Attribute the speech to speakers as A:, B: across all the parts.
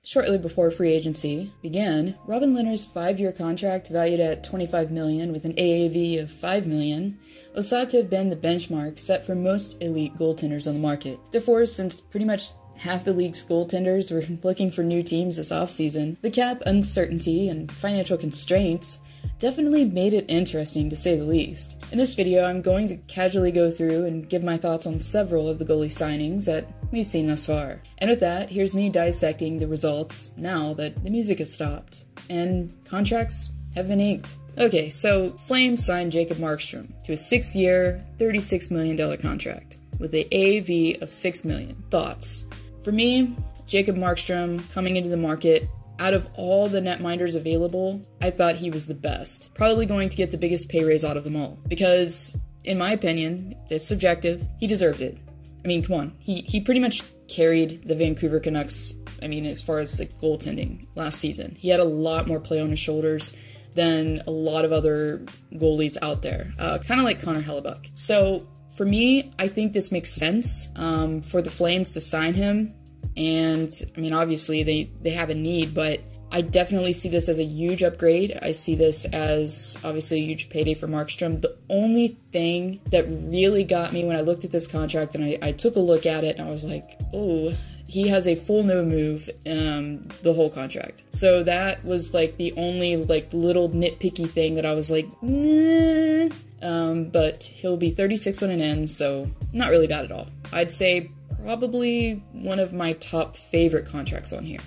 A: Shortly before free agency began, Robin Lehner's 5-year contract, valued at $25 million with an AAV of $5 million, was thought to have been the benchmark set for most elite goaltenders on the market. Therefore, since pretty much half the league's goaltenders were looking for new teams this offseason, the cap uncertainty and financial constraints definitely made it interesting, to say the least. In this video, I'm going to casually go through and give my thoughts on several of the goalie signings that we've seen thus far. And with that, here's me dissecting the results now that the music has stopped and contracts have been inked. Okay, so Flames signed Jacob Markstrom to a 6-year, $36 million contract with an AAV of $6 million. Thoughts? For me, Jacob Markstrom coming into the market, out of all the netminders available, I thought he was the best. Probably going to get the biggest pay raise out of them all. Because, in my opinion, it's subjective, he deserved it. I mean, come on. He pretty much carried the Vancouver Canucks, as far as like goaltending last season. He had a lot more play on his shoulders than a lot of other goalies out there. Kind of like Connor Hellebuck. So, for me, I think this makes sense for the Flames to sign him. And, obviously they have a need, but I definitely see this as a huge upgrade. I see this as, obviously, a huge payday for Markstrom. The only thing that really got me when I looked at this contract and I took a look at it and I was like, oh, he has a full no move the whole contract. So that was, like, the only, like, little nitpicky thing that I was like, nah. But he'll be 36 when it ends, so not really bad at all. I'd say probably one of my top favorite contracts on here.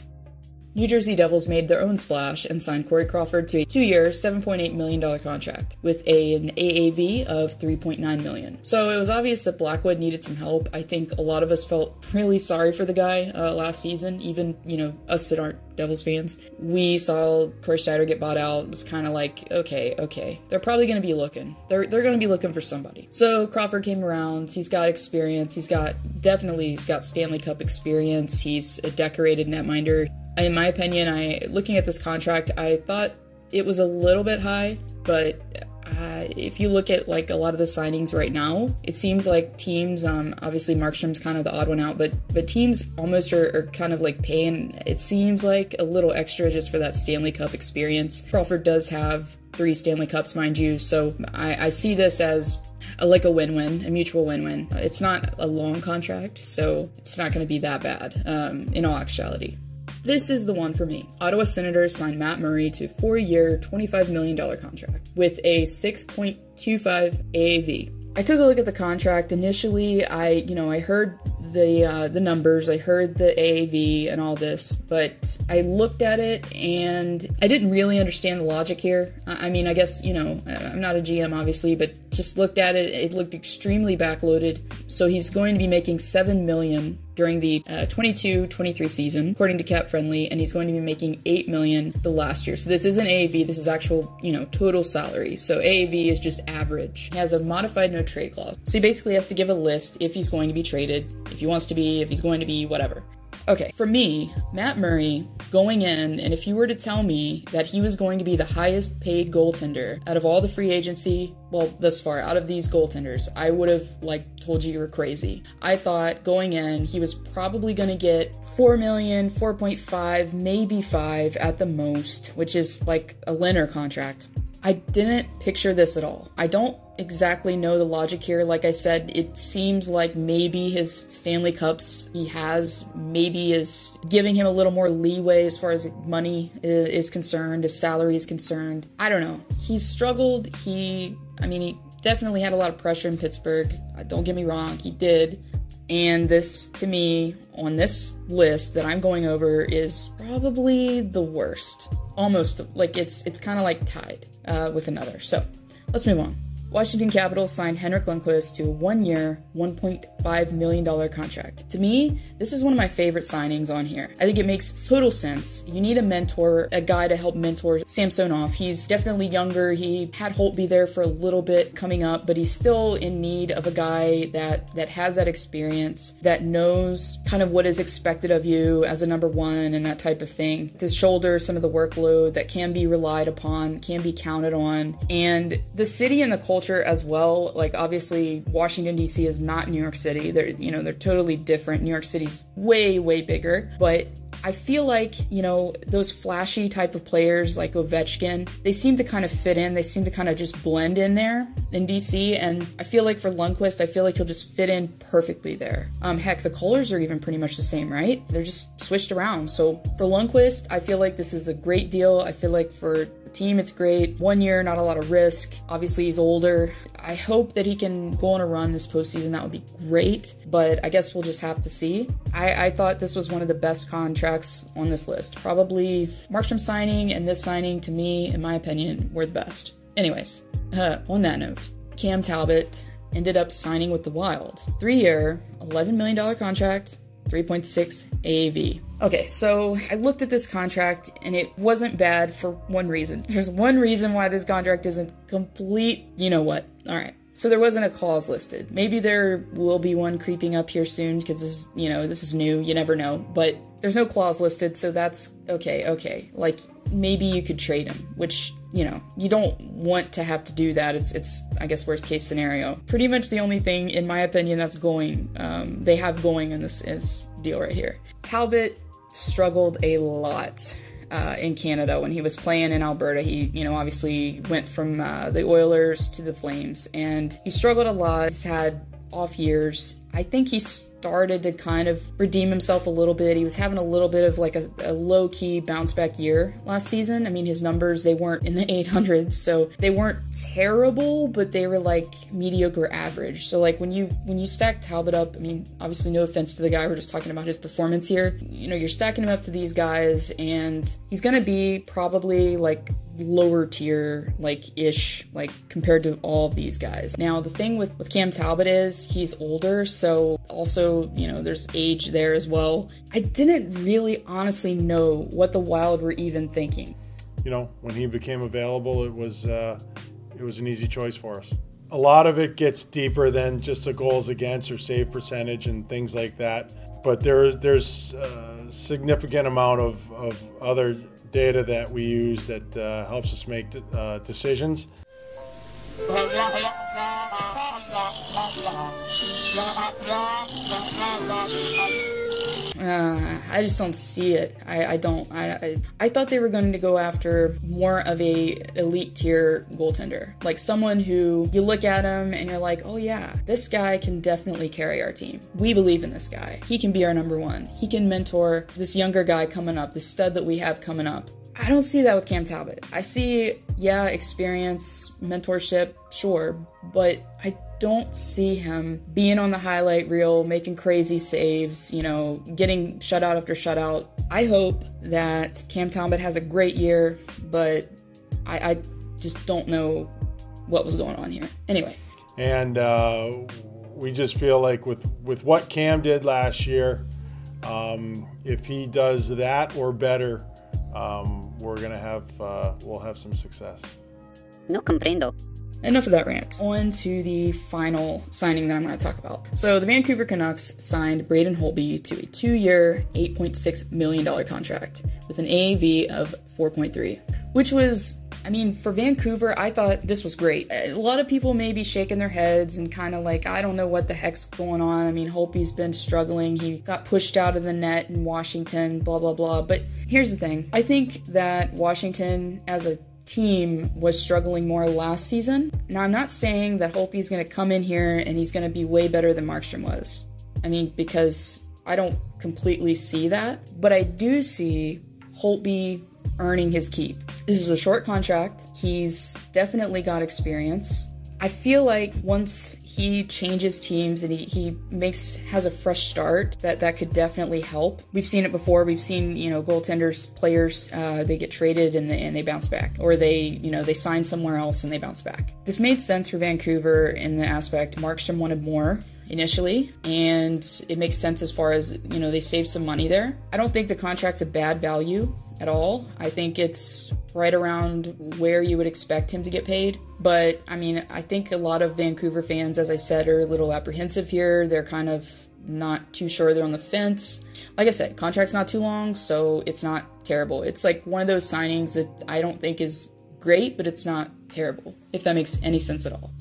A: New Jersey Devils made their own splash and signed Corey Crawford to a 2-year, $7.8 million contract with an AAV of $3.9 million. So it was obvious that Blackwood needed some help. I think a lot of us felt really sorry for the guy last season, even, us that aren't Devils fans. We saw Corey Schneider get bought out. It was kind of like, okay. They're probably going to be looking. They're going to be looking for somebody. So Crawford came around. He's got experience. He's got Stanley Cup experience. He's a decorated netminder. In my opinion, looking at this contract, I thought it was a little bit high, but if you look at like a lot of the signings right now, it seems like teams, obviously Markstrom's kind of the odd one out, but teams almost are kind of like paying, it seems like, a little extra just for that Stanley Cup experience. Crawford does have 3 Stanley Cups, mind you, so I see this as like a win-win, a mutual win-win. It's not a long contract, so it's not going to be that bad in all actuality. This is the one for me. Ottawa Senators signed Matt Murray to a 4-year, $25 million contract with a 6.25 AAV. I took a look at the contract. Initially, I heard the numbers, I heard the AAV and all this, but I looked at it and I didn't really understand the logic here. I guess, I'm not a GM obviously, but just looked at it, it looked extremely backloaded. So he's going to be making $7 million during the 22-23 season, according to Cap Friendly, and he's going to be making $8 million the last year. So this isn't AAV, this is actual, total salary. So AAV is just average. He has a modified no trade clause. So he basically has to give a list if he's going to be traded, if he wants to be, if he's going to be, whatever. Okay, for me, Matt Murray going in, and if you were to tell me that he was going to be the highest paid goaltender out of all the free agency, well, thus far, out of these goaltenders, I would have, told you were crazy. I thought going in, he was probably going to get $4 million, 4.5, maybe 5 at the most, which is like a Lehner contract. I didn't picture this at all. I don't exactly know the logic here. Like I said, it seems like maybe his Stanley Cups he has maybe is giving him a little more leeway as far as money is concerned, his salary is concerned. I don't know. He's struggled. He definitely had a lot of pressure in Pittsburgh. Don't get me wrong, he did. And this, to me, on this list that I'm going over, is probably the worst. Almost, it's kind of like tied with another. So, let's move on. Washington Capitals signed Henrik Lundqvist to a 1-year, $1.5 million contract. To me, this is one of my favorite signings on here. I think it makes total sense. You need a mentor, a guy to help mentor Samsonov. He's definitely younger. He had Holt be there for a little bit coming up, but he's still in need of a guy that has that experience, that knows kind of what is expected of you as a number one and that type of thing, to shoulder some of the workload, that can be relied upon, can be counted on. And the city and the culture culture as well. Like, obviously, Washington, D.C. is not New York City. They're totally different. New York City's way, way bigger. But I feel like, those flashy type of players like Ovechkin, they seem to kind of fit in. They seem to kind of just blend in there in DC. And I feel like for Lundqvist, I feel like he'll just fit in perfectly there. Heck, the colors are even pretty much the same, right? They're just switched around. So for Lundqvist, I feel like this is a great deal. I feel like for the team, it's great. 1 year, not a lot of risk. Obviously, he's older. I hope that he can go on a run this postseason. That would be great, but I guess we'll just have to see. I thought this was one of the best contracts on this list. Probably Markstrom signing and this signing, to me, in my opinion, were the best. Anyways, on that note, Cam Talbot ended up signing with the Wild. 3-year, $11 million contract, 3.6 AAV. Okay, so I looked at this contract and it wasn't bad for one reason. There's one reason why this contract isn't complete, you know what. All right. So there wasn't a clause listed. Maybe there will be one creeping up here soon because this is new. You never know. But there's no clause listed, so that's okay. Like, maybe you could trade him, which, you don't want to have to do that. It's I guess, worst case scenario. Pretty much the only thing, in my opinion, that's they have going in this deal right here. Talbot struggled a lot in Canada when he was playing in Alberta. He, obviously went from the Oilers to the Flames, and he struggled a lot. He's had off years. I think he started to kind of redeem himself a little bit. He was having a little bit of like a low-key bounce back year last season. I mean, his numbers, they weren't in the 800s, so they weren't terrible, but they were like mediocre average. So like when you stack Talbot up, I mean, obviously no offense to the guy, we're just talking about his performance here. You're stacking him up to these guys, and he's gonna be probably like lower tier, like-ish, like compared to all of these guys. Now, the thing with Cam Talbot is he's older, so also, there's age there as well. I didn't really honestly know what the Wild were even thinking.
B: When he became available, it was an ezy choice for us. A lot of it gets deeper than just a goals against or save percentage and things like that. But there's a significant amount of other data that we use that helps us make decisions.
A: I just don't see it. I thought they were going to go after more of a elite tier goaltender, like someone who you look at him and you're like, oh yeah, this guy can definitely carry our team. We believe in this guy. He can be our number one. He can mentor this younger guy coming up, the stud that we have coming up. I don't see that with Cam Talbot. I see, yeah, experience, mentorship, sure, but I don't see him being on the highlight reel, making crazy saves, getting shutout after shutout. I hope that Cam Talbot has a great year, but I just don't know what was going on here. Anyway.
B: And we just feel like with what Cam did last year, if he does that or better, we'll have some success.
C: No comprendo.
A: Enough of that rant. On to the final signing that I'm going to talk about. So the Vancouver Canucks signed Braden Holtby to a 2-year, $8.6 million contract with an AAV of 4.3, which was, for Vancouver, I thought this was great. A lot of people may be shaking their heads and kind of like, I don't know what the heck's going on. Holtby's been struggling. He got pushed out of the net in Washington, blah, blah, blah. But here's the thing. I think that Washington, as a team, was struggling more last season. Now, I'm not saying that Holtby's going to come in here and he's going to be way better than Markstrom was. Because I don't completely see that. But I do see Holtby earning his keep. This is a short contract. He's definitely got experience. I feel like once he changes teams and he has a fresh start, that could definitely help. We've seen it before. We've seen, goaltenders, players, they get traded and they bounce back, or they sign somewhere else and they bounce back. This made sense for Vancouver in the aspect Markstrom wanted more initially, and it makes sense as far as, they saved some money there. I don't think the contract's a bad value at all. I think it's right around where you would expect him to get paid. But, I think a lot of Vancouver fans, as I said, are a little apprehensive here. They're kind of not too sure. They're on the fence. Like I said, contract's not too long, so it's not terrible. It's like one of those signings that I don't think is great, but it's not terrible, if that makes any sense at all.